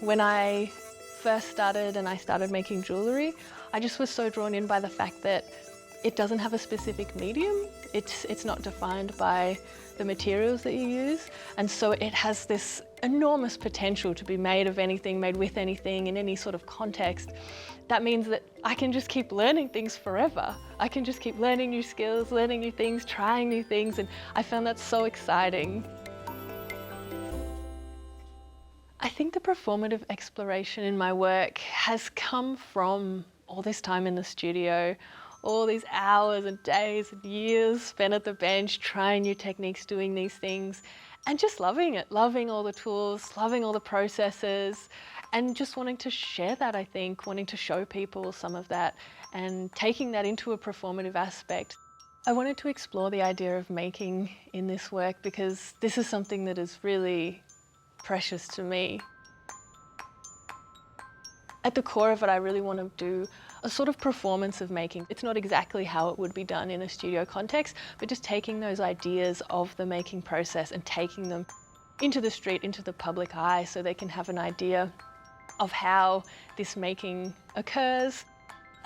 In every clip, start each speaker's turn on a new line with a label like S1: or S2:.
S1: When I first started and I started making jewellery, I just was so drawn in by the fact that it doesn't have a specific medium. It's not defined by the materials that you use, and so it has this enormous potential to be made of anything, made with anything, in any sort of context. That means that I can just keep learning things forever. I can just keep learning new skills, learning new things, trying new things, and I found that so exciting. I think the performative exploration in my work has come from all this time in the studio, all these hours and days and years spent at the bench trying new techniques, doing these things, and just loving it, loving all the tools, loving all the processes, and just wanting to share that, I think, wanting to show people some of that and taking that into a performative aspect. I wanted to explore the idea of making in this work because this is something that is really precious to me. At the core of it, I really want to do a sort of performance of making. It's not exactly how it would be done in a studio context, but just taking those ideas of the making process and taking them into the street, into the public eye, so they can have an idea of how this making occurs,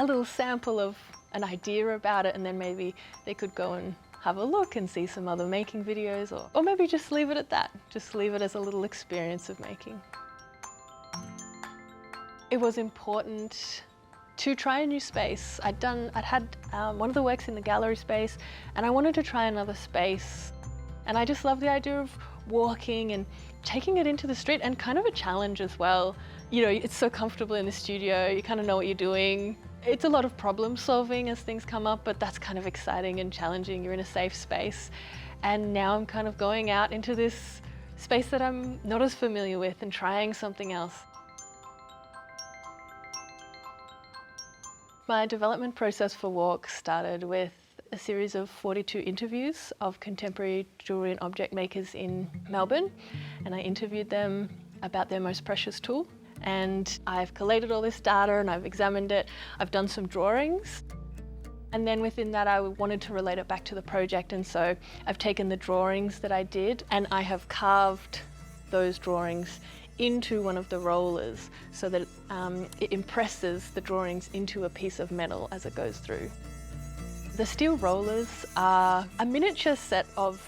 S1: a little sample of an idea about it, and then maybe they could go and have a look and see some other making videos, or maybe just leave it at that. Just leave it as a little experience of making. It was important to try a new space. I'd had one of the works in the gallery space, and I wanted to try another space. And I just love the idea of walking and taking it into the street, and kind of a challenge as well. You know, it's so comfortable in the studio, you kind of know what you're doing. It's a lot of problem solving as things come up, but that's kind of exciting and challenging. You're in a safe space. And now I'm kind of going out into this space that I'm not as familiar with and trying something else. My development process for Walk started with a series of 42 interviews of contemporary jewellery and object makers in Melbourne, and I interviewed them about their most precious tool. And I've collated all this data and I've examined it. I've done some drawings. And then within that, I wanted to relate it back to the project. And so I've taken the drawings that I did and I have carved those drawings into one of the rollers so that it impresses the drawings into a piece of metal as it goes through. The steel rollers are a miniature set of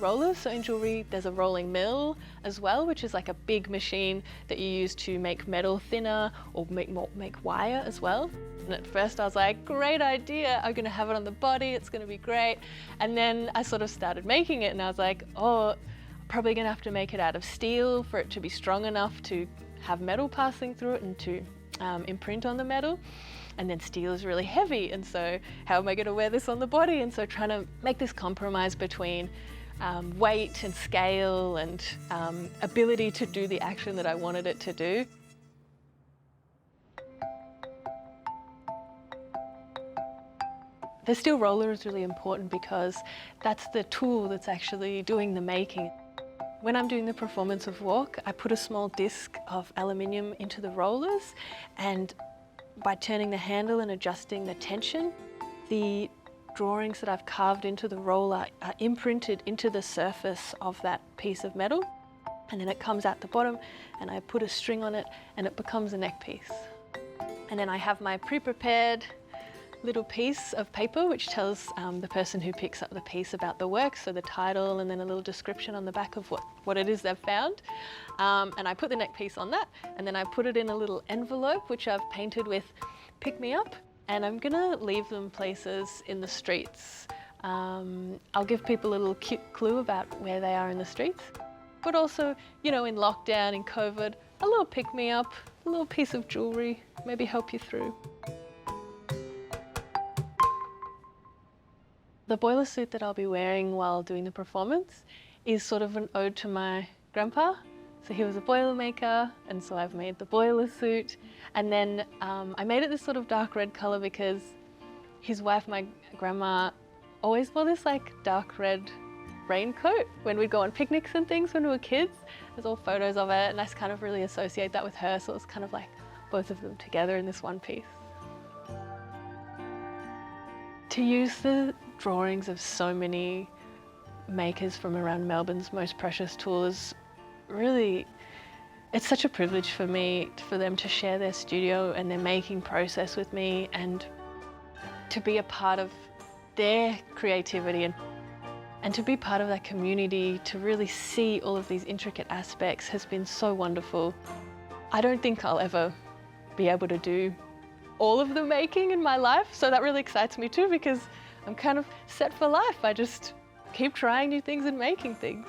S1: rollers. So in jewellery, there's a rolling mill as well, which is like a big machine that you use to make metal thinner or make wire as well. And at first I was like, great idea, I'm gonna have it on the body, it's gonna be great. And then I sort of started making it and I was like, oh, probably gonna have to make it out of steel for it to be strong enough to have metal passing through it and to imprint on the metal. And then steel is really heavy, and so how am I going to wear this on the body? And so trying to make this compromise between weight and scale and ability to do the action that I wanted it to do. The steel roller is really important because that's the tool that's actually doing the making. When I'm doing the performance of Walk, I put a small disc of aluminium into the rollers, and by turning the handle and adjusting the tension, the drawings that I've carved into the roller are imprinted into the surface of that piece of metal. And then it comes out the bottom and I put a string on it and it becomes a neck piece. And then I have my pre-prepared little piece of paper which tells the person who picks up the piece about the work, so the title and then a little description on the back of what it is they've found. And I put the neck piece on that, and then I put it in a little envelope which I've painted with Pick Me Up, and I'm gonna leave them places in the streets. I'll give people a little cute clue about where they are in the streets, but also, you know, in lockdown, in COVID, a little pick me up, a little piece of jewellery, maybe help you through. The boiler suit that I'll be wearing while doing the performance is sort of an ode to my grandpa. So he was a boiler maker, and so I've made the boiler suit. And then I made it this sort of dark red colour because his wife, my grandma, always wore this like dark red raincoat when we'd go on picnics and things when we were kids. There's all photos of it, and I kind of really associate that with her, so it's kind of like both of them together in this one piece. To use the drawings of so many makers from around Melbourne's most precious tool is really It's such a privilege for me, for them to share their studio and their making process with me, and to be a part of their creativity and to be part of that community, to really see all of these intricate aspects has been so wonderful. I don't think I'll ever be able to do all of the making in my life, so that really excites me too, because I'm kind of set for life. I just keep trying new things and making things.